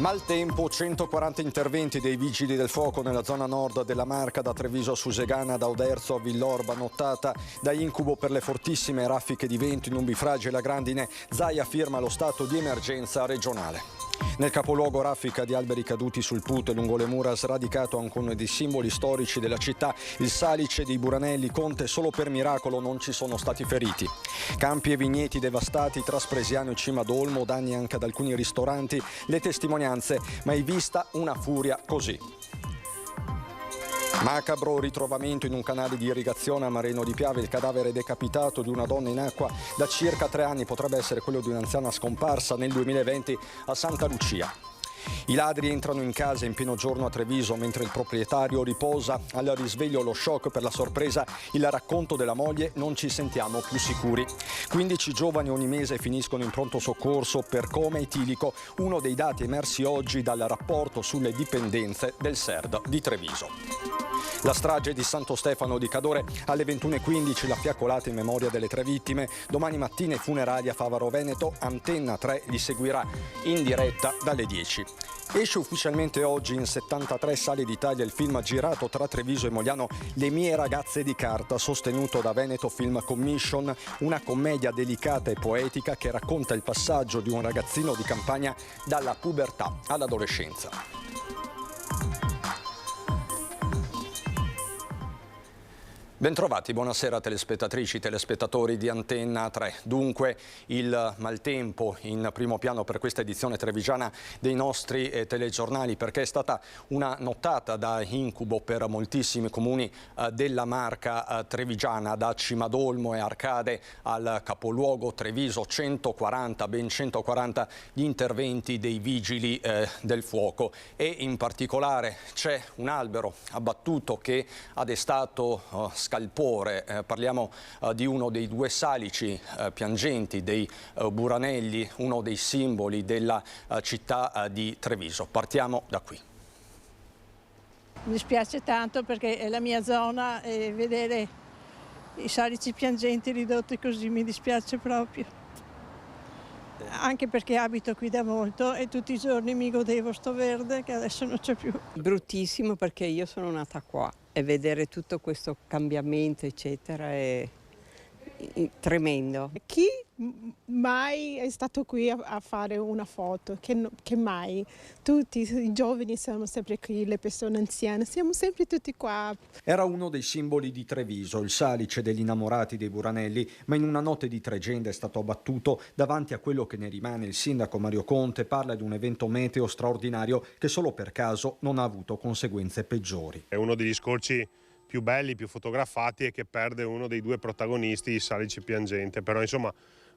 Maltempo, 140 interventi dei vigili del fuoco nella zona nord della Marca, da Treviso a Susegana, da Oderzo a Villorba, nottata da incubo per le fortissime raffiche di vento, nubifragi e la grandine. Zaia firma lo stato di emergenza regionale. Nel capoluogo raffica di alberi caduti sul Put lungo le mura, sradicato anche uno dei simboli storici della città, il salice dei Buranelli. Conte, solo per miracolo non ci sono stati feriti. Campi e vigneti devastati tra Spresiano e Cimadolmo, danni anche ad alcuni ristoranti. Le testimonianze, mai vista una furia così. Macabro ritrovamento in un canale di irrigazione a Mareno di Piave, il cadavere decapitato di una donna in acqua da circa 3 anni, potrebbe essere quello di un'anziana scomparsa nel 2020 a Santa Lucia. I ladri entrano in casa in pieno giorno a Treviso mentre il proprietario riposa. Al risveglio lo shock per la sorpresa, il racconto della moglie: non ci sentiamo più sicuri. 15 giovani ogni mese finiscono in pronto soccorso per coma etilico, uno dei dati emersi oggi dal rapporto sulle dipendenze del SERD di Treviso. La strage di Santo Stefano di Cadore, alle 21:15 la fiaccolata in memoria delle 3 vittime. Domani mattina i funerali a Favaro Veneto. Antenna 3 li seguirà in diretta dalle 10. Esce ufficialmente oggi in 73 sale d'Italia il film girato tra Treviso e Mogliano, Le mie ragazze di carta, sostenuto da Veneto Film Commission, una commedia delicata e poetica che racconta il passaggio di un ragazzino di campagna dalla pubertà all'adolescenza. Bentrovati, buonasera telespettatrici, telespettatori di Antenna 3. Dunque il maltempo in primo piano per questa edizione trevigiana dei nostri telegiornali, perché è stata una nottata da incubo per moltissimi comuni della Marca trevigiana, da Cimadolmo e Arcade al capoluogo Treviso. Ben 140 gli interventi dei vigili del fuoco, e in particolare c'è un albero abbattuto che ha destato scalpore. Parliamo di uno dei 2 salici piangenti dei Buranelli, uno dei simboli della città di Treviso. Partiamo da qui. Mi dispiace tanto perché è la mia zona, e vedere i salici piangenti ridotti così mi dispiace proprio. Anche perché abito qui da molto e tutti i giorni mi godevo sto verde che adesso non c'è più. Bruttissimo, perché io sono nata qua e vedere tutto questo cambiamento eccetera è tremendo. Chi mai è stato qui a fare una foto? Che mai? Tutti i giovani siamo sempre qui, le persone anziane, siamo sempre tutti qua. Era uno dei simboli di Treviso, il salice degli innamorati dei Buranelli, ma in una notte di tregenda è stato abbattuto. Davanti a quello che ne rimane, il sindaco Mario Conte parla di un evento meteo straordinario che solo per caso non ha avuto conseguenze peggiori. È uno degli scorci più belli, più fotografati, e che perde uno dei 2 protagonisti, il salice piangente, però insomma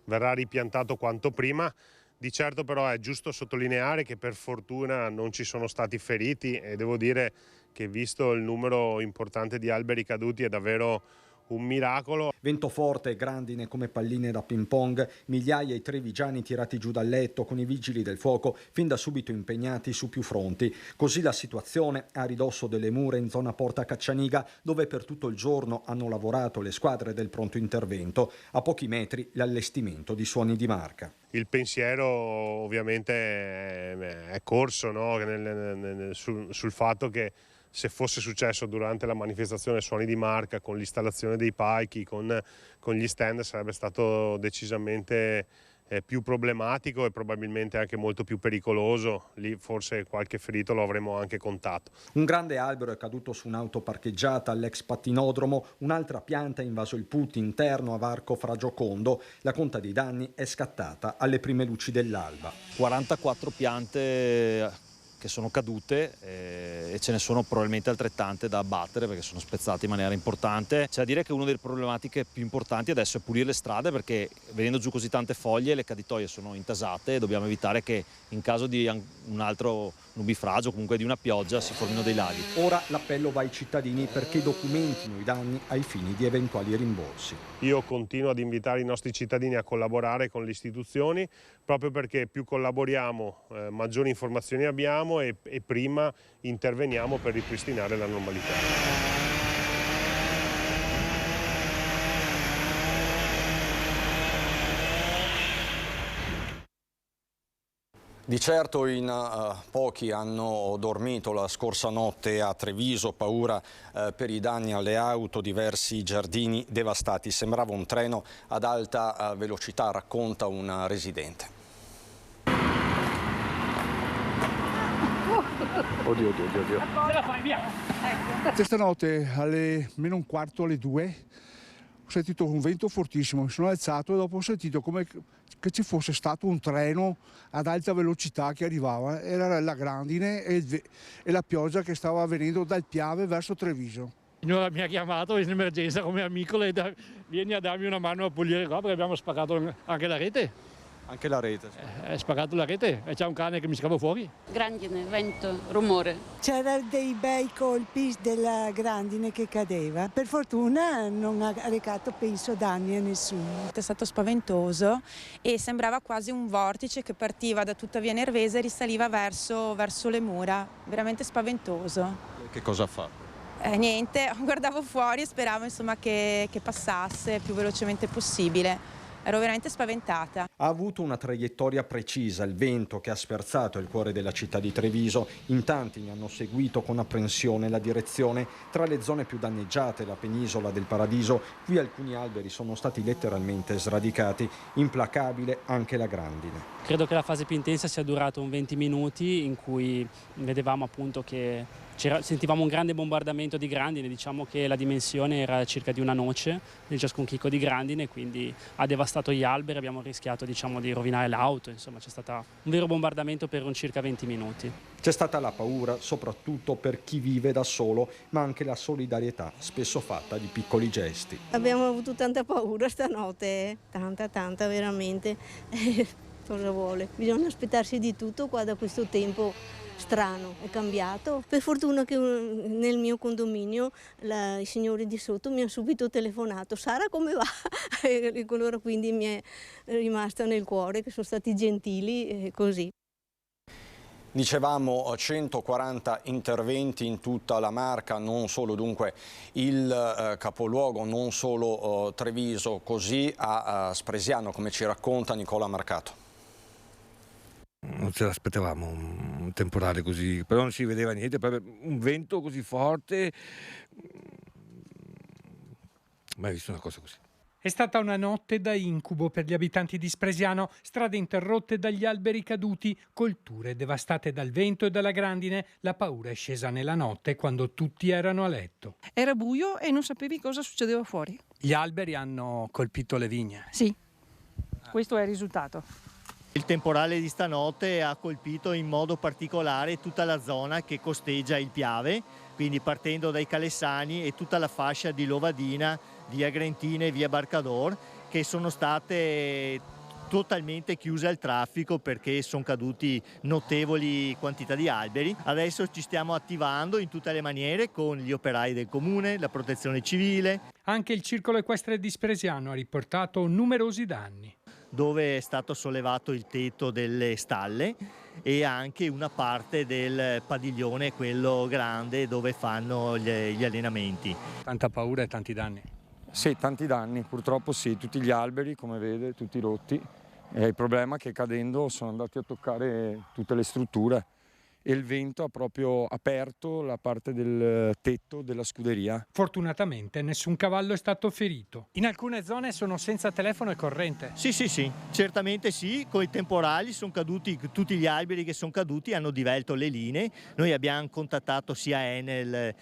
verrà ripiantato quanto prima. Di certo però è giusto sottolineare che per fortuna non ci sono stati feriti, e devo dire che, visto il numero importante di alberi caduti, è davvero un miracolo. Vento forte e grandine come palline da ping pong, migliaia di trevigiani tirati giù dal letto, con i vigili del fuoco fin da subito impegnati su più fronti. Così la situazione a ridosso delle mura in zona Porta Caccianiga, dove per tutto il giorno hanno lavorato le squadre del pronto intervento. A pochi metri l'allestimento di Suoni di Marca. Il pensiero ovviamente è corso, no? sul fatto che, se fosse successo durante la manifestazione Suoni di Marca, con l'installazione dei palchi, con gli stand, sarebbe stato decisamente più problematico e probabilmente anche molto più pericoloso. Lì forse qualche ferito lo avremmo anche contato. Un grande albero è caduto su un'auto parcheggiata all'ex pattinodromo, un'altra pianta ha invaso il Put interno a Varco Fra Giocondo. La conta dei danni è scattata alle prime luci dell'alba. 44 piante che sono cadute, e ce ne sono probabilmente altrettante da abbattere perché sono spezzate in maniera importante. C'è da dire che una delle problematiche più importanti adesso è pulire le strade, perché vedendo giù così tante foglie le caditoie sono intasate e dobbiamo evitare che in caso di un altro nubifragio o comunque di una pioggia si formino dei laghi. Ora l'appello va ai cittadini perché documentino i danni ai fini di eventuali rimborsi. Io continuo ad invitare i nostri cittadini a collaborare con le istituzioni, proprio perché più collaboriamo, maggiori informazioni abbiamo e prima interveniamo per ripristinare la normalità. Di certo in pochi hanno dormito la scorsa notte a Treviso, paura per i danni alle auto, diversi giardini devastati. Sembrava un treno ad alta velocità, racconta un residente. Oddio. Ce la fai, via! Questa notte alle meno un quarto, alle 2, ho sentito un vento fortissimo, mi sono alzato e dopo ho sentito come che ci fosse stato un treno ad alta velocità che arrivava. Era la grandine e la pioggia che stava venendo dal Piave verso Treviso. Signora mi ha chiamato in emergenza come amico, vieni a darmi una mano a pulire qua perché abbiamo spaccato anche la rete. Anche la rete. È spaccato la rete e c'è un cane che mi scava fuori. Grandine, vento, rumore. C'erano dei bei colpi della grandine che cadeva. Per fortuna non ha recato, penso, danni a nessuno. È stato spaventoso e sembrava quasi un vortice che partiva da tutta via Nervese e risaliva verso le mura. Veramente spaventoso. Che cosa fa? Niente, guardavo fuori e speravo insomma che passasse il più velocemente possibile. Ero veramente spaventata. Ha avuto una traiettoria precisa, il vento che ha sferzato il cuore della città di Treviso. In tanti ne hanno seguito con apprensione la direzione tra le zone più danneggiate, la penisola del Paradiso. Qui alcuni alberi sono stati letteralmente sradicati, implacabile anche la grandine. Credo che la fase più intensa sia durata un 20 minuti in cui vedevamo appunto che sentivamo un grande bombardamento di grandine, diciamo che la dimensione era circa di una noce di ciascun chicco di grandine, quindi ha devastato gli alberi, abbiamo rischiato di rovinare l'auto, insomma c'è stato un vero bombardamento per un circa 20 minuti. C'è stata la paura soprattutto per chi vive da solo, ma anche la solidarietà, spesso fatta di piccoli gesti. Abbiamo avuto tanta paura stanotte, tanta veramente. Cosa vuole? Bisogna aspettarsi di tutto qua da questo tempo strano, è cambiato. Per fortuna che nel mio condominio i signori di sotto mi hanno subito telefonato: Sara, come va? E allora quindi mi è rimasta nel cuore che sono stati gentili così. Dicevamo 140 interventi in tutta la Marca, non solo dunque il capoluogo, non solo Treviso, così a Spresiano, come ci racconta Nicola Marcato. Non ce l'aspettavamo un temporale così, però non si vedeva niente, un vento così forte, mai visto una cosa così. È stata una notte da incubo per gli abitanti di Spresiano, strade interrotte dagli alberi caduti, colture devastate dal vento e dalla grandine. La paura è scesa nella notte quando tutti erano a letto. Era buio e non sapevi cosa succedeva fuori. Gli alberi hanno colpito le vigne. Sì, questo è il risultato. Il temporale di stanotte ha colpito in modo particolare tutta la zona che costeggia il Piave, quindi partendo dai Calessani e tutta la fascia di Lovadina, via Grentine e via Barcador, che sono state totalmente chiuse al traffico perché sono caduti notevoli quantità di alberi. Adesso ci stiamo attivando in tutte le maniere con gli operai del comune, la protezione civile. Anche il circolo equestre di Spresiano ha riportato numerosi danni, dove è stato sollevato il tetto delle stalle e anche una parte del padiglione, quello grande dove fanno gli allenamenti. Tanta paura e tanti danni. Sì, tanti danni, purtroppo sì, tutti gli alberi come vede, tutti rotti. E il problema è che cadendo sono andati a toccare tutte le strutture e il vento ha proprio aperto la parte del tetto della scuderia. Fortunatamente nessun cavallo è stato ferito. In alcune zone sono senza telefono e corrente. Sì, certamente sì, con i temporali sono caduti, tutti gli alberi che sono caduti hanno divelto le linee. Noi abbiamo contattato sia Enel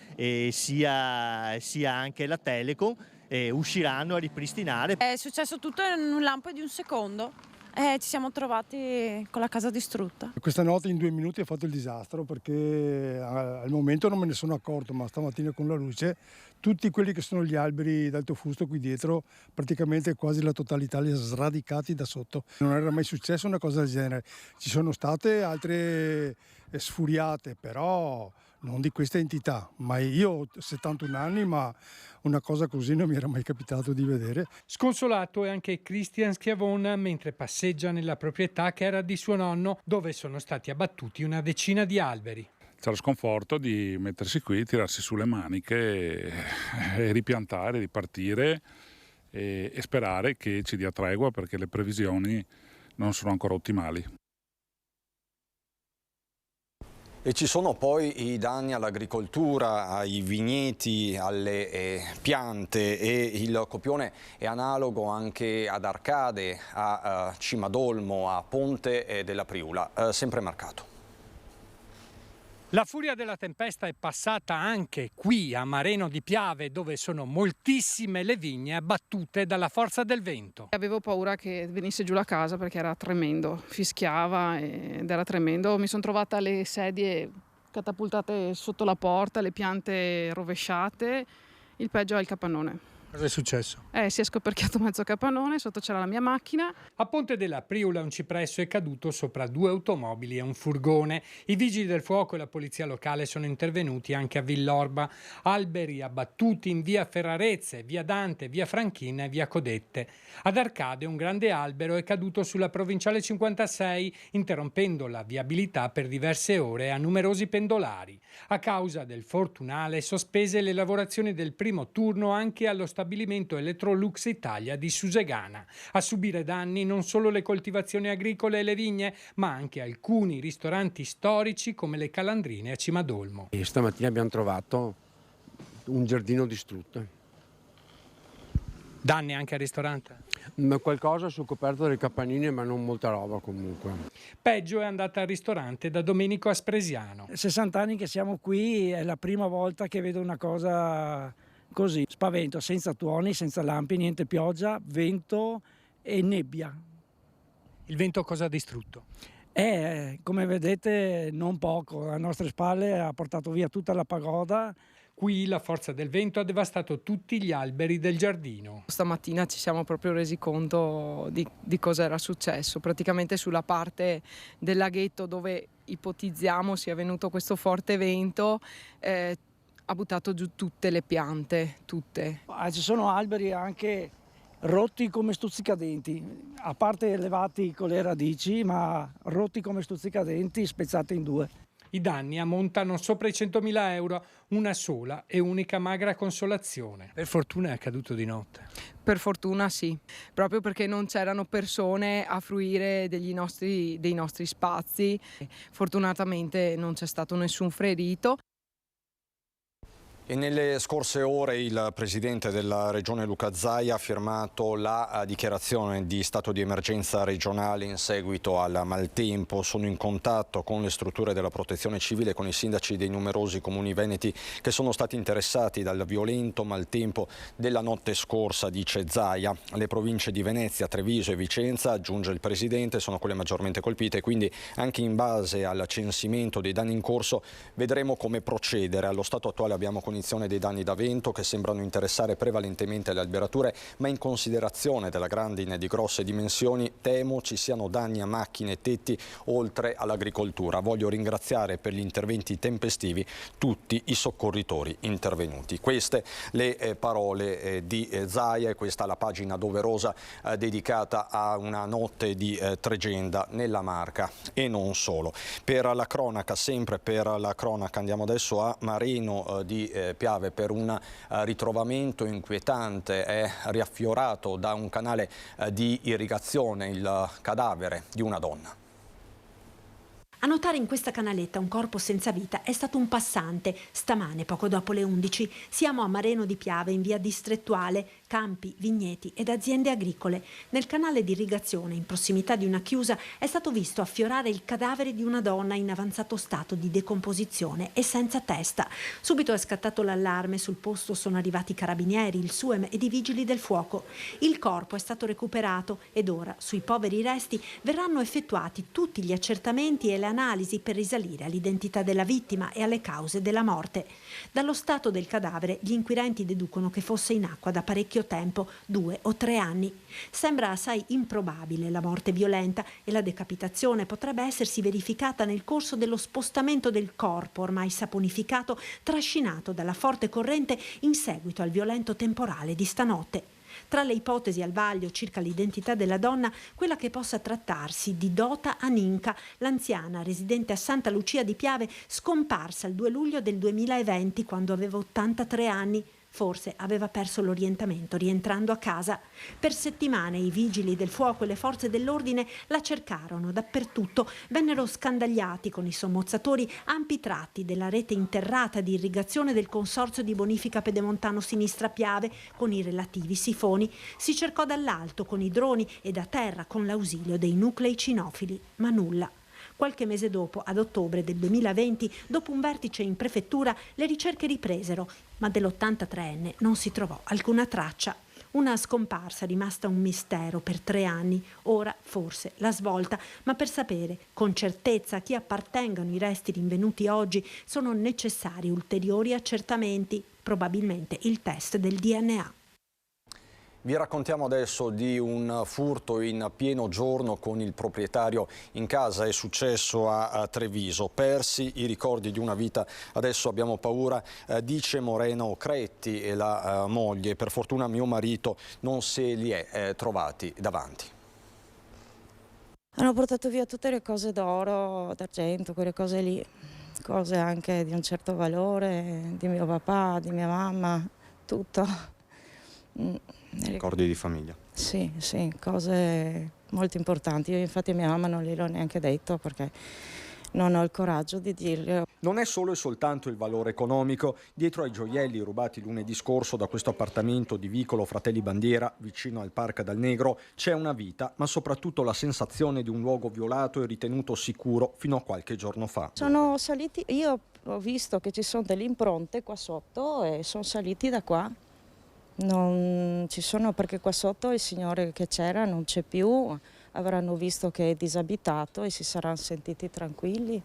sia anche la Telecom e usciranno a ripristinare. È successo tutto in un lampo di un secondo. Ci siamo trovati con la casa distrutta. Questa notte in 2 minuti ha fatto il disastro perché al momento non me ne sono accorto, ma stamattina con la luce tutti quelli che sono gli alberi d'alto fusto qui dietro, praticamente quasi la totalità li ha sradicati da sotto. Non era mai successo una cosa del genere. Ci sono state altre sfuriate, però non di questa entità. Ma io ho 71 anni, ma una cosa così non mi era mai capitato di vedere. Sconsolato è anche Christian Schiavona mentre passeggia nella proprietà che era di suo nonno, dove sono stati abbattuti una decina di alberi. C'è lo sconforto di mettersi qui, tirarsi su le maniche e ripiantare, ripartire e sperare che ci dia tregua perché le previsioni non sono ancora ottimali. E ci sono poi i danni all'agricoltura, ai vigneti, alle piante, e il copione è analogo anche ad Arcade, a Cimadolmo, a Ponte della Priula, sempre marcato. La furia della tempesta è passata anche qui a Mareno di Piave, dove sono moltissime le vigne abbattute dalla forza del vento. Avevo paura che venisse giù la casa perché era tremendo, fischiava ed era tremendo. Mi sono trovata le sedie catapultate sotto la porta, le piante rovesciate, il peggio è il capannone. Cosa è successo? Si è scoperchiato mezzo capannone, sotto c'era la mia macchina. A Ponte della Priula un cipresso è caduto sopra 2 automobili e un furgone. I vigili del fuoco e la polizia locale sono intervenuti anche a Villorba. Alberi abbattuti in via Ferrarezze, via Dante, via Franchina e via Codette. Ad Arcade un grande albero è caduto sulla provinciale 56, interrompendo la viabilità per diverse ore a numerosi pendolari. A causa del fortunale sospese le lavorazioni del primo turno anche allo stabilimento Electrolux Italia di Susegana. A subire danni non solo le coltivazioni agricole e le vigne, ma anche alcuni ristoranti storici come le Calandrine a Cimadolmo. E stamattina abbiamo trovato un giardino distrutto. Danni anche al ristorante? Qualcosa sul coperto delle capannine, ma non molta roba comunque. Peggio è andata al ristorante da Domenico Aspresiano. 60 anni che siamo qui, è la prima volta che vedo una cosa così. Spavento, senza tuoni, senza lampi, niente pioggia, vento e nebbia. Il vento cosa ha distrutto? Come vedete non poco, alle nostre spalle ha portato via tutta la pagoda. Qui la forza del vento ha devastato tutti gli alberi del giardino. Stamattina ci siamo proprio resi conto di cosa era successo. Praticamente sulla parte del laghetto dove ipotizziamo sia venuto questo forte vento, ha buttato giù tutte le piante, tutte. Ci sono alberi anche rotti come stuzzicadenti, a parte elevati con le radici, ma rotti come stuzzicadenti, spezzati in 2. I danni ammontano sopra i 100.000 euro, una sola e unica magra consolazione. Per fortuna è accaduto di notte. Per fortuna sì, proprio perché non c'erano persone a fruire dei nostri spazi. Fortunatamente non c'è stato nessun ferito. E nelle scorse ore il presidente della regione Luca Zaia ha firmato la dichiarazione di stato di emergenza regionale in seguito al maltempo. Sono in contatto con le strutture della protezione civile e con i sindaci dei numerosi comuni veneti che sono stati interessati dal violento maltempo della notte scorsa, dice Zaia. Le province di Venezia, Treviso e Vicenza, aggiunge il presidente, sono quelle maggiormente colpite, quindi anche in base al censimento dei danni in corso vedremo come procedere. Allo stato attuale abbiamo cognizione dei danni da vento che sembrano interessare prevalentemente le alberature, ma in considerazione della grandine di grosse dimensioni temo ci siano danni a macchine e tetti oltre all'agricoltura. Voglio ringraziare per gli interventi tempestivi tutti i soccorritori intervenuti. Queste le parole di Zaia e questa la pagina doverosa dedicata a una notte di tregenda nella Marca e non solo. Per la cronaca, sempre per la cronaca, andiamo adesso a Mareno di Piave per un ritrovamento inquietante. È riaffiorato da un canale di irrigazione il cadavere di una donna. A notare in questa canaletta un corpo senza vita è stato un passante. Stamane, poco dopo le 11, siamo a Mareno di Piave, in via distrettuale, campi, vigneti ed aziende agricole. Nel canale di irrigazione, in prossimità di una chiusa, è stato visto affiorare il cadavere di una donna in avanzato stato di decomposizione e senza testa. Subito è scattato l'allarme, sul posto sono arrivati i carabinieri, il SUEM ed i vigili del fuoco. Il corpo è stato recuperato ed ora, sui poveri resti, verranno effettuati tutti gli accertamenti e le analisi per risalire all'identità della vittima e alle cause della morte. Dallo stato del cadavere gli inquirenti deducono che fosse in acqua da parecchio tempo, 2 o 3 anni. Sembra assai improbabile la morte violenta e la decapitazione potrebbe essersi verificata nel corso dello spostamento del corpo ormai saponificato, trascinato dalla forte corrente in seguito al violento temporale di stanotte. Tra le ipotesi al vaglio circa l'identità della donna, quella che possa trattarsi di Dota Aninca, l'anziana residente a Santa Lucia di Piave, scomparsa il 2 luglio del 2020 quando aveva 83 anni. Forse aveva perso l'orientamento rientrando a casa. Per settimane i vigili del fuoco e le forze dell'ordine la cercarono dappertutto. Vennero scandagliati con i sommozzatori ampi tratti della rete interrata di irrigazione del Consorzio di Bonifica Pedemontano Sinistra Piave con i relativi sifoni. Si cercò dall'alto con i droni e da terra con l'ausilio dei nuclei cinofili, ma nulla. Qualche mese dopo, ad ottobre del 2020, dopo un vertice in prefettura, le ricerche ripresero, ma dell'83enne non si trovò alcuna traccia. Una scomparsa rimasta un mistero per 3 anni, ora forse la svolta, ma per sapere con certezza a chi appartengano i resti rinvenuti oggi sono necessari ulteriori accertamenti, probabilmente il test del DNA. Vi raccontiamo adesso di un furto in pieno giorno con il proprietario in casa. È successo a Treviso. Persi i ricordi di una vita, adesso abbiamo paura, dice Moreno Cretti e la moglie. Per fortuna mio marito non se li è trovati davanti. Hanno portato via tutte le cose d'oro, d'argento, quelle cose lì, cose anche di un certo valore, di mio papà, di mia mamma, tutto. Ricordi di famiglia? Sì, cose molto importanti. Io infatti a mia mamma non gliel'ho neanche detto perché non ho il coraggio di dirglielo. Non è solo e soltanto il valore economico. Dietro ai gioielli rubati lunedì scorso da questo appartamento di Vicolo Fratelli Bandiera, vicino al Parco dal Negro, c'è una vita, ma soprattutto la sensazione di un luogo violato e ritenuto sicuro fino a qualche giorno fa. Sono saliti, io ho visto che ci sono delle impronte qua sotto e sono saliti da qua. Non ci sono, perché qua sotto il signore che c'era non c'è più, avranno visto che è disabitato e si saranno sentiti tranquilli,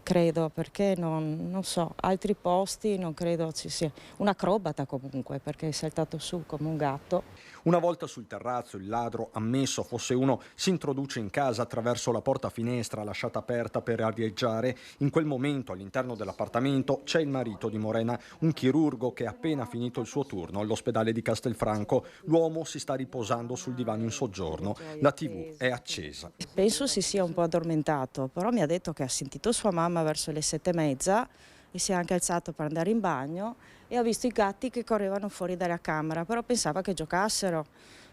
credo, perché non so, altri posti non credo ci sia. Un acrobata comunque, perché è saltato su come un gatto. Una volta sul terrazzo il ladro, ammesso fosse uno, si introduce in casa attraverso la porta finestra lasciata aperta per arieggiare. In quel momento all'interno dell'appartamento c'è il marito di Morena, un chirurgo che ha appena finito il suo turno all'ospedale di Castelfranco. L'uomo si sta riposando sul divano in soggiorno, la TV è accesa. Penso si sia un po' addormentato, però mi ha detto che ha sentito sua mamma verso le 7:30 e si è anche alzato per andare in bagno e ha visto i gatti che correvano fuori dalla camera, però pensava che giocassero.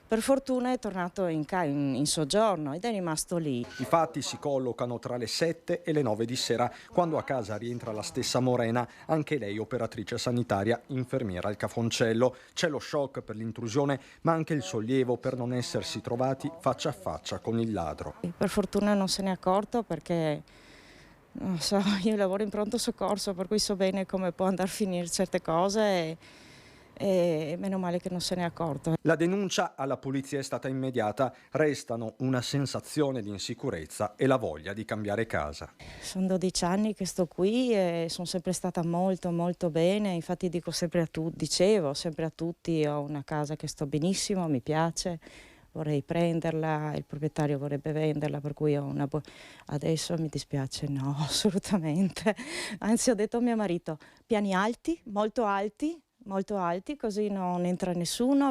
Per fortuna è tornato in soggiorno ed è rimasto lì. I fatti si collocano tra le 7 e le 9 di sera, quando a casa rientra la stessa Morena, anche lei operatrice sanitaria, infermiera al Cafoncello. C'è lo shock per l'intrusione, ma anche il sollievo per non essersi trovati faccia a faccia con il ladro. Per fortuna non se n'è accorto perché, non so, io lavoro in pronto soccorso, per cui so bene come può andare a finire certe cose e meno male che non se n'è accorto. La denuncia alla polizia è stata immediata, restano una sensazione di insicurezza e la voglia di cambiare casa. Sono 12 anni che sto qui e sono sempre stata molto molto bene, infatti dicevo sempre a tutti, ho una casa che sto benissimo, mi piace, vorrei prenderla, il proprietario vorrebbe venderla, per cui adesso mi dispiace, no, assolutamente. Anzi, ho detto a mio marito, piani alti, molto alti, così non entra nessuno.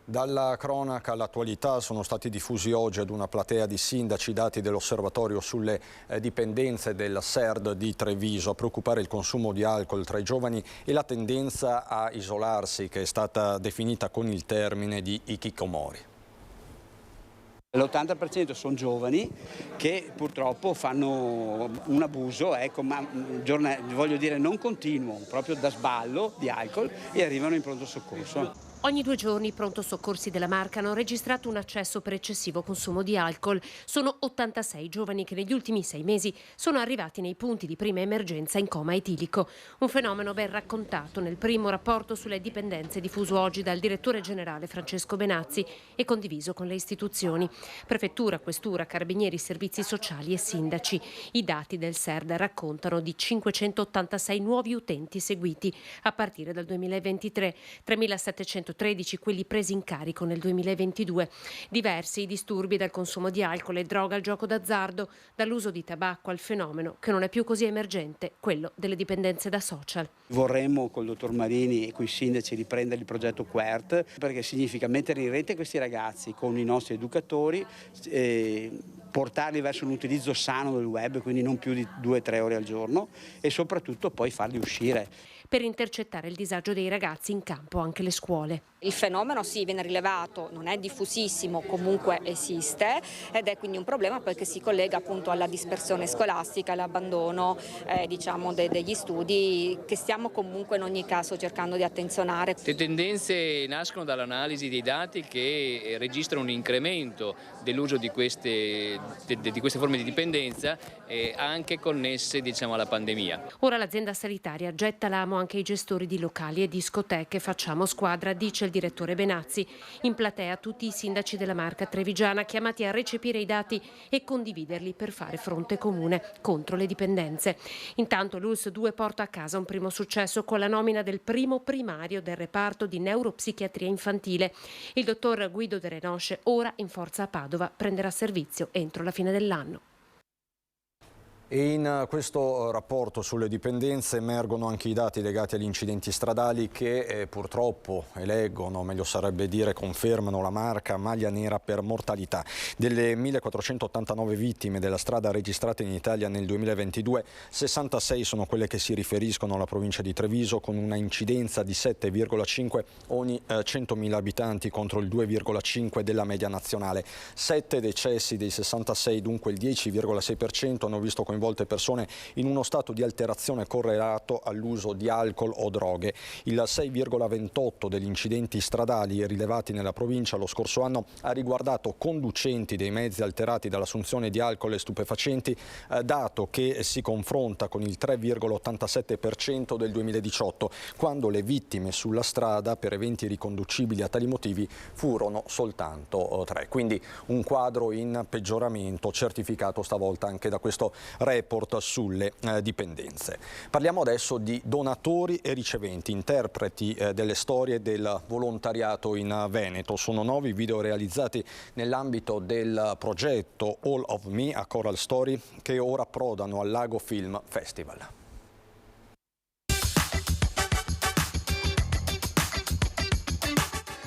Dalla cronaca all'attualità sono stati diffusi oggi ad una platea di sindaci i dati dell'osservatorio sulle dipendenze del SERD di Treviso. A preoccupare il consumo di alcol tra i giovani e la tendenza a isolarsi, che è stata definita con il termine di hikikomori. L'80% sono giovani che purtroppo fanno un abuso, ma voglio dire non continuo, proprio da sballo di alcol, e arrivano in pronto soccorso. Ogni 2 giorni i pronto soccorsi della Marca hanno registrato un accesso per eccessivo consumo di alcol. Sono 86 giovani che negli ultimi 6 mesi sono arrivati nei punti di prima emergenza in coma etilico. Un fenomeno ben raccontato nel primo rapporto sulle dipendenze diffuso oggi dal direttore generale Francesco Benazzi e condiviso con le istituzioni. Prefettura, questura, carabinieri, servizi sociali e sindaci. I dati del SERD raccontano di 586 nuovi utenti seguiti a partire dal 2023, 3.713 quelli presi in carico nel 2022. Diversi i disturbi dal consumo di alcol e droga al gioco d'azzardo, dall'uso di tabacco al fenomeno che non è più così emergente, quello delle dipendenze da social. Vorremmo col dottor Marini e con i sindaci riprendere il progetto QWERT, perché significa mettere in rete questi ragazzi con i nostri educatori, portarli verso un utilizzo sano del web, quindi non più di 2-3 ore al giorno, e soprattutto poi farli uscire. per intercettare il disagio dei ragazzi, in campo anche le scuole. Il fenomeno sì, viene rilevato, non è diffusissimo, comunque esiste ed è quindi un problema perché si collega appunto alla dispersione scolastica, all'abbandono degli studi che stiamo comunque in ogni caso cercando di attenzionare. Le tendenze nascono dall'analisi dei dati che registrano un incremento dell'uso di queste forme di dipendenza anche connesse alla pandemia. Ora l'azienda sanitaria getta l'amo anche ai gestori di locali e discoteche. Facciamo squadra, dice il direttore Benazzi. In platea tutti i sindaci della Marca trevigiana chiamati a recepire i dati e condividerli per fare fronte comune contro le dipendenze. Intanto l'ULSS 2 porta a casa un primo successo con la nomina del primo primario del reparto di neuropsichiatria infantile. Il dottor Guido De Renosce, ora in forza a Padova, prenderà servizio entro la fine dell'anno. E in questo rapporto sulle dipendenze emergono anche i dati legati agli incidenti stradali che purtroppo eleggono, meglio sarebbe dire confermano la marca maglia nera per mortalità. Delle 1489 vittime della strada registrate in Italia nel 2022, 66 sono quelle che si riferiscono alla provincia di Treviso, con una incidenza di 7,5 ogni 100.000 abitanti contro il 2,5 della media nazionale. 7 decessi dei 66, dunque il 10,6%, hanno visto coinvolte persone in uno stato di alterazione correlato all'uso di alcol o droghe. Il 6,28 degli incidenti stradali rilevati nella provincia lo scorso anno ha riguardato conducenti dei mezzi alterati dall'assunzione di alcol e stupefacenti, dato che si confronta con il 3,87% del 2018, quando le vittime sulla strada per eventi riconducibili a tali motivi furono soltanto 3. Quindi un quadro in peggioramento certificato stavolta anche da questo report sulle dipendenze. Parliamo adesso di donatori e riceventi, interpreti delle storie del volontariato in Veneto. Sono 9 video realizzati nell'ambito del progetto All of Me a Coral Story che ora approdano al Lago Film Festival.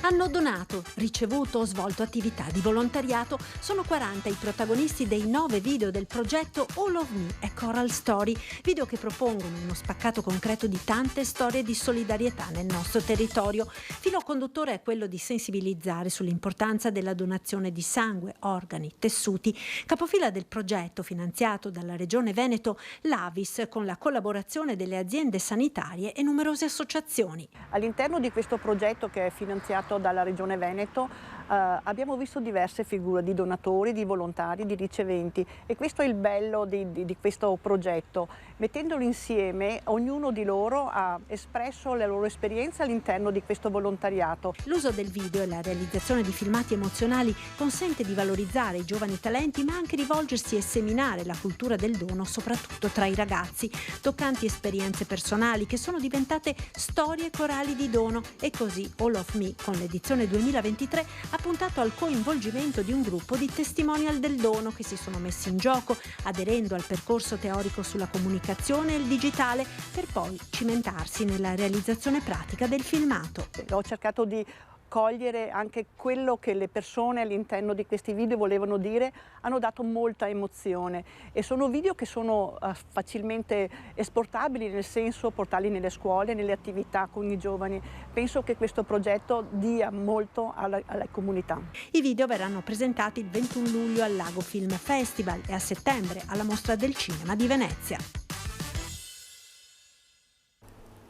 Hanno donato, ricevuto o svolto attività di volontariato. Sono 40 i protagonisti dei 9 video del progetto All of Me e Coral Story, video che propongono uno spaccato concreto di tante storie di solidarietà nel nostro territorio. Filo conduttore è quello di sensibilizzare sull'importanza della donazione di sangue, organi, tessuti. Capofila del progetto, finanziato dalla Regione Veneto, l'Avis, con la collaborazione delle aziende sanitarie e numerose associazioni. All'interno di questo progetto, che è finanziato dalla Regione Veneto, abbiamo visto diverse figure di donatori, di volontari, di riceventi, e questo è il bello di questo progetto. Mettendoli insieme, ognuno di loro ha espresso la loro esperienza all'interno di questo volontariato. L'uso del video e la realizzazione di filmati emozionali consente di valorizzare i giovani talenti, ma anche rivolgersi e seminare la cultura del dono, soprattutto tra i ragazzi. Toccanti esperienze personali che sono diventate storie corali di dono, e così All of Me, con l'edizione 2023, ha puntato al coinvolgimento di un gruppo di testimonial del dono che si sono messi in gioco, aderendo al percorso teorico sulla comunicazione e il digitale, per poi cimentarsi nella realizzazione pratica del filmato. Ho cercato di cogliere anche quello che le persone all'interno di questi video volevano dire. Hanno dato molta emozione e sono video che sono facilmente esportabili, nel senso portarli nelle scuole, nelle attività con i giovani. Penso che questo progetto dia molto alla comunità. I video verranno presentati il 21 luglio al Lago Film Festival e a settembre alla Mostra del Cinema di Venezia.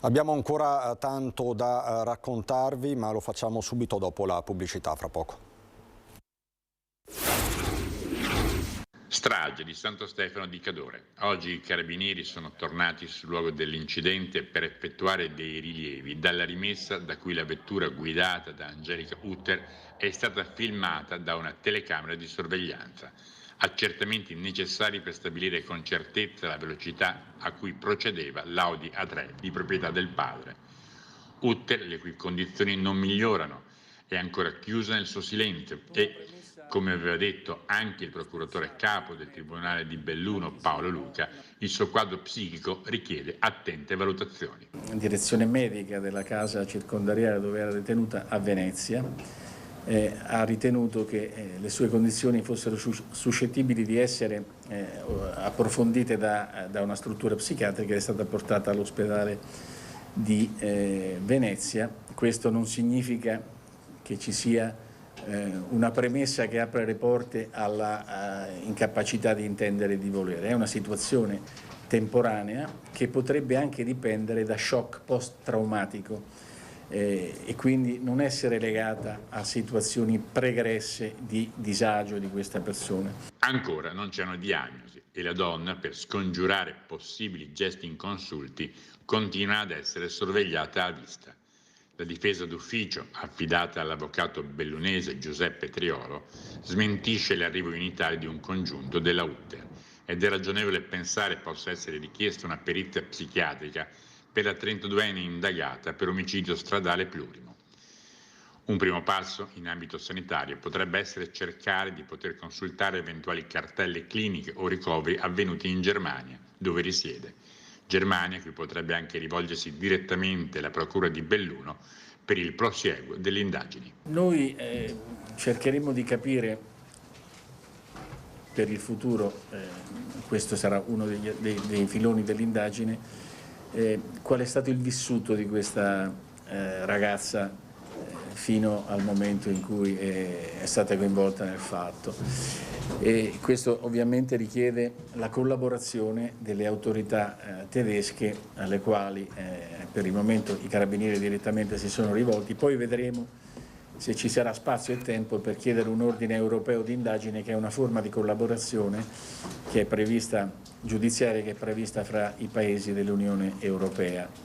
Abbiamo ancora tanto da raccontarvi, ma lo facciamo subito dopo la pubblicità, fra poco. Strage di Santo Stefano di Cadore. Oggi i carabinieri sono tornati sul luogo dell'incidente per effettuare dei rilievi dalla rimessa da cui la vettura guidata da Angelica Utter è stata filmata da una telecamera di sorveglianza. Accertamenti necessari per stabilire con certezza la velocità a cui procedeva l'Audi A3 di proprietà del padre. Utter, le cui condizioni non migliorano, è ancora chiusa nel suo silenzio e, come aveva detto anche il procuratore capo del Tribunale di Belluno Paolo Luca, il suo quadro psichico richiede attente valutazioni. La direzione medica della casa circondariale dove era detenuta a Venezia ha ritenuto che le sue condizioni fossero suscettibili di essere approfondite da una struttura psichiatrica, che è stata portata all'ospedale di Venezia. Questo non significa che ci sia una premessa che apre le porte alla incapacità di intendere e di volere. È una situazione temporanea che potrebbe anche dipendere da shock post-traumatico e quindi non essere legata a situazioni pregresse di disagio di questa persona. Ancora non c'è una diagnosi e la donna, per scongiurare possibili gesti inconsulti, continua ad essere sorvegliata a vista. La difesa d'ufficio, affidata all'avvocato bellunese Giuseppe Triolo, smentisce l'arrivo in Italia di un congiunto della Utter ed è ragionevole pensare possa essere richiesta una perizia psichiatrica per la 32enne indagata per omicidio stradale plurimo. Un primo passo in ambito sanitario potrebbe essere cercare di poter consultare eventuali cartelle cliniche o ricoveri avvenuti in Germania, dove risiede. Germania, cui potrebbe anche rivolgersi direttamente la Procura di Belluno per il prosieguo delle indagini. Noi cercheremo di capire per il futuro, questo sarà uno dei filoni dell'indagine, qual è stato il vissuto di questa ragazza fino al momento in cui è stata coinvolta nel fatto. E questo ovviamente richiede la collaborazione delle autorità tedesche alle quali per il momento i carabinieri direttamente si sono rivolti. Poi vedremo se ci sarà spazio e tempo per chiedere un ordine europeo di indagine, che è una forma di collaborazione che è prevista, giudiziaria, che è prevista fra i paesi dell'Unione Europea.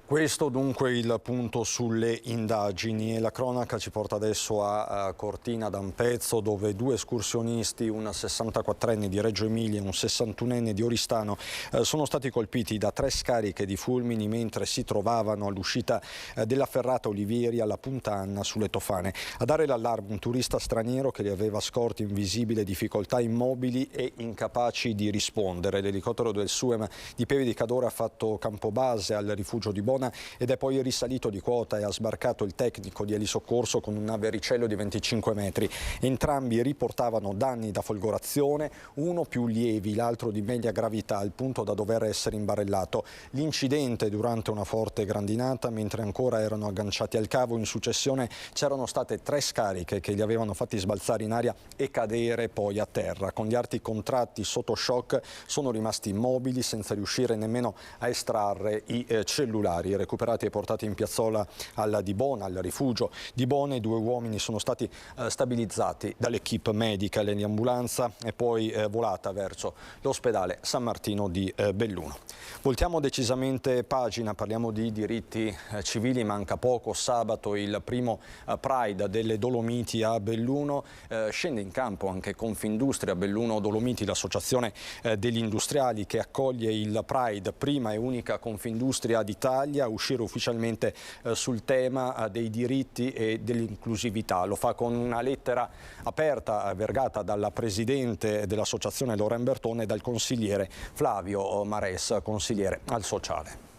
Questo dunque il punto sulle indagini, e la cronaca ci porta adesso a Cortina d'Ampezzo, dove due escursionisti, un 64enne di Reggio Emilia e un 61enne di Oristano, sono stati colpiti da 3 scariche di fulmini mentre si trovavano all'uscita della ferrata Olivieri alla Punta Anna sulle Tofane. A dare l'allarme un turista straniero che li aveva scorti in visibile difficoltà, immobili e incapaci di rispondere. L'elicottero del SUEM di Pieve di Cadore ha fatto campobase al rifugio di Bona ed è poi risalito di quota e ha sbarcato il tecnico di elisoccorso con un navericello di 25 metri. Entrambi riportavano danni da folgorazione, uno più lievi, l'altro di media gravità, al punto da dover essere imbarellato. L'incidente durante una forte grandinata, mentre ancora erano agganciati al cavo. In successione c'erano state 3 scariche che li avevano fatti sbalzare in aria e cadere poi a terra. Con gli arti contratti sotto shock sono rimasti immobili senza riuscire nemmeno a estrarre i cellulari. Recuperati e portati in piazzola al Dibona, al rifugio di Bona. 2 uomini sono stati stabilizzati dall'equipe medica. L'ambulanza è poi volata verso l'ospedale San Martino di Belluno. Voltiamo decisamente pagina, parliamo di diritti civili. Manca poco, sabato il primo Pride delle Dolomiti a Belluno. Scende in campo anche Confindustria Belluno Dolomiti, l'associazione degli industriali che accoglie il Pride, prima e unica Confindustria d'Italia a uscire ufficialmente sul tema dei diritti e dell'inclusività. Lo fa con una lettera aperta vergata dalla presidente dell'associazione Loren Bertone e dal consigliere Flavio Mares, consigliere al sociale.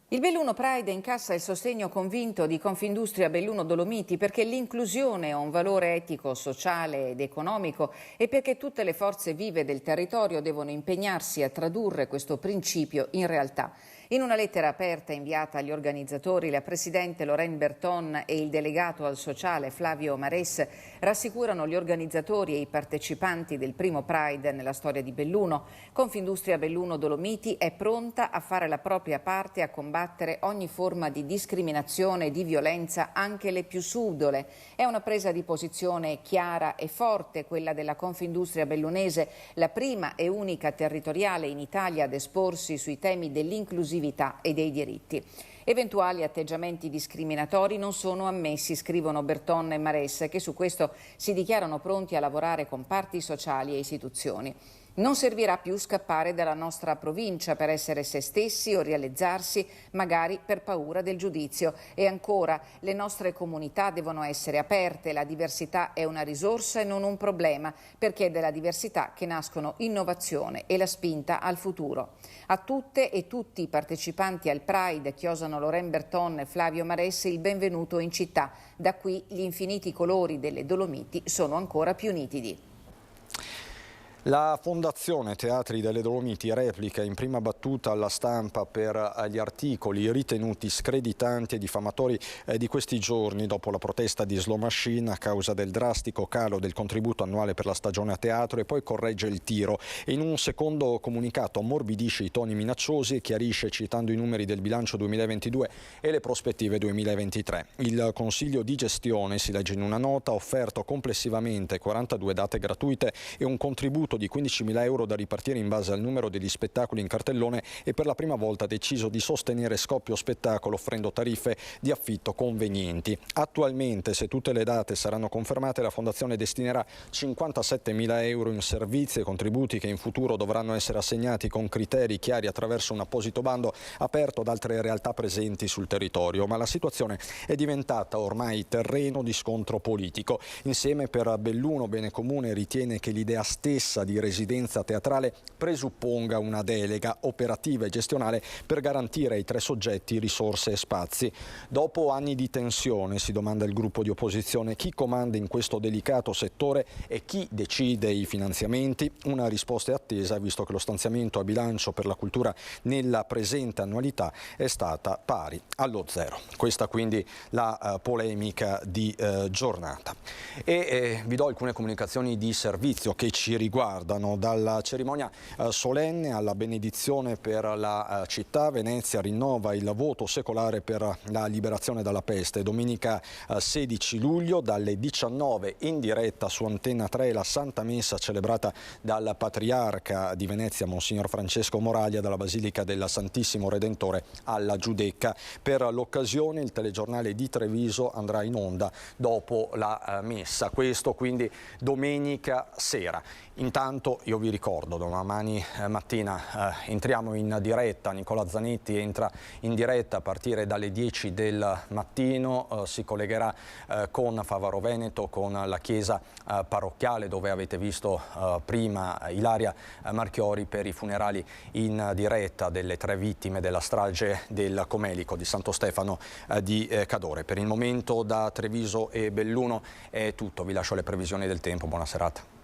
Il Belluno Pride incassa il sostegno convinto di Confindustria Belluno Dolomiti perché l'inclusione ha un valore etico, sociale ed economico e perché tutte le forze vive del territorio devono impegnarsi a tradurre questo principio in realtà. In una lettera aperta inviata agli organizzatori, la presidente Loren Berton e il delegato al sociale Flavio Mares rassicurano gli organizzatori e i partecipanti del primo Pride nella storia di Belluno. Confindustria Belluno Dolomiti è pronta a fare la propria parte a combattere ogni forma di discriminazione e di violenza, anche le più subdole. È una presa di posizione chiara e forte quella della Confindustria bellunese, la prima e unica territoriale in Italia ad esporsi sui temi dell'inclusività e dei diritti. Eventuali atteggiamenti discriminatori non sono ammessi, scrivono Berton e Mares, che su questo si dichiarano pronti a lavorare con parti sociali e istituzioni. Non servirà più scappare dalla nostra provincia per essere se stessi o realizzarsi, magari per paura del giudizio. E ancora, le nostre comunità devono essere aperte, la diversità è una risorsa e non un problema, perché è dalla diversità che nascono innovazione e la spinta al futuro. A tutte e tutti i partecipanti al Pride, chiosano Loren Berton e Flavio Mares, il benvenuto in città. Da qui gli infiniti colori delle Dolomiti sono ancora più nitidi. La Fondazione Teatri delle Dolomiti replica in prima battuta alla stampa per gli articoli ritenuti screditanti e diffamatori di questi giorni dopo la protesta di Slow Machine a causa del drastico calo del contributo annuale per la stagione a teatro, e poi corregge il tiro e in un secondo comunicato ammorbidisce i toni minacciosi e chiarisce citando i numeri del bilancio 2022 e le prospettive 2023. Il Consiglio di gestione, si legge in una nota, ha offerto complessivamente 42 date gratuite e un contributo di 15.000 euro da ripartire in base al numero degli spettacoli in cartellone, e per la prima volta ha deciso di sostenere Scoppio Spettacolo offrendo tariffe di affitto convenienti. Attualmente, se tutte le date saranno confermate, la Fondazione destinerà 57.000 euro in servizi e contributi che in futuro dovranno essere assegnati con criteri chiari attraverso un apposito bando aperto ad altre realtà presenti sul territorio. Ma la situazione è diventata ormai terreno di scontro politico. Insieme per Belluno Bene Comune ritiene che l'idea stessa di residenza teatrale presupponga una delega operativa e gestionale per garantire ai 3 soggetti risorse e spazi. Dopo anni di tensione, si domanda il gruppo di opposizione, chi comanda in questo delicato settore e chi decide i finanziamenti? Una risposta è attesa, visto che lo stanziamento a bilancio per la cultura nella presente annualità è stata pari allo 0. Questa quindi la polemica di giornata. E vi do alcune comunicazioni di servizio che ci riguardano. Dalla cerimonia solenne alla benedizione per la città, Venezia rinnova il voto secolare per la liberazione dalla peste. Domenica 16 luglio dalle 19 in diretta su Antenna 3 la Santa Messa celebrata dal Patriarca di Venezia Monsignor Francesco Moraglia dalla Basilica del Santissimo Redentore alla Giudecca. Per l'occasione il telegiornale di Treviso andrà in onda dopo la messa. Questo quindi domenica sera. Intanto io vi ricordo, domani mattina entriamo in diretta, Nicola Zanetti entra in diretta a partire dalle 10 del mattino, si collegherà con Favaro Veneto, con la chiesa parrocchiale dove avete visto prima Ilaria Marchiori per i funerali in diretta delle 3 vittime della strage del Comelico di Santo Stefano di Cadore. Per il momento da Treviso e Belluno è tutto, vi lascio le previsioni del tempo, buona serata.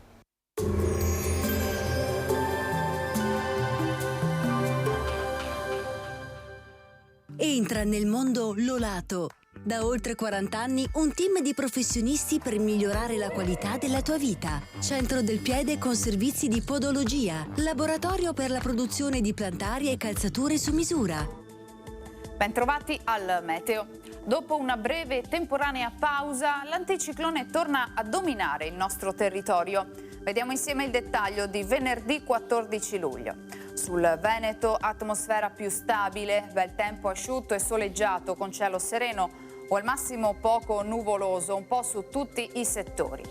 Entra nel mondo Lolato. Da oltre 40 anni un team di professionisti per migliorare la qualità della tua vita. Centro del piede con servizi di podologia. Laboratorio per la produzione di plantari e calzature su misura. Bentrovati al meteo. Dopo una breve temporanea pausa, l'anticiclone torna a dominare il nostro territorio. Vediamo insieme il dettaglio di venerdì 14 luglio. Sul Veneto atmosfera più stabile, bel tempo asciutto e soleggiato con cielo sereno o al massimo poco nuvoloso un po' su tutti i settori.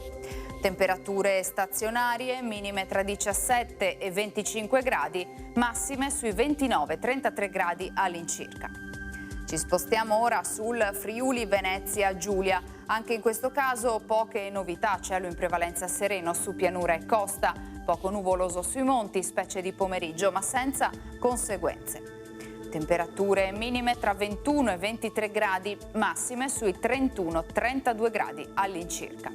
Temperature stazionarie, minime tra 17 e 25 gradi, massime sui 29-33 gradi all'incirca. Ci spostiamo ora sul Friuli Venezia Giulia. Anche in questo caso poche novità, cielo in prevalenza sereno su pianura e costa, poco nuvoloso sui monti, specie di pomeriggio, ma senza conseguenze. Temperature minime tra 21 e 23 gradi, massime sui 31-32 gradi all'incirca.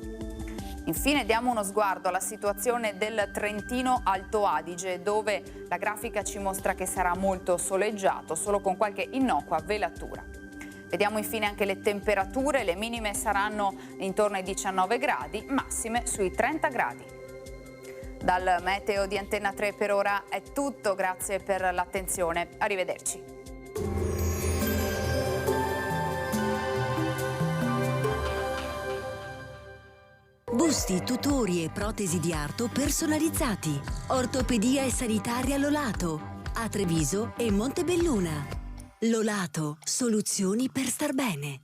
Infine diamo uno sguardo alla situazione del Trentino Alto Adige, dove la grafica ci mostra che sarà molto soleggiato, solo con qualche innocua velatura. Vediamo infine anche le temperature, le minime saranno intorno ai 19 gradi, massime sui 30 gradi. Dal meteo di Antenna 3 per ora è tutto, grazie per l'attenzione, arrivederci. Busti, tutori e protesi di arto personalizzati. Ortopedia e sanitaria Lolato. A Treviso e Montebelluna. Lolato, soluzioni per star bene.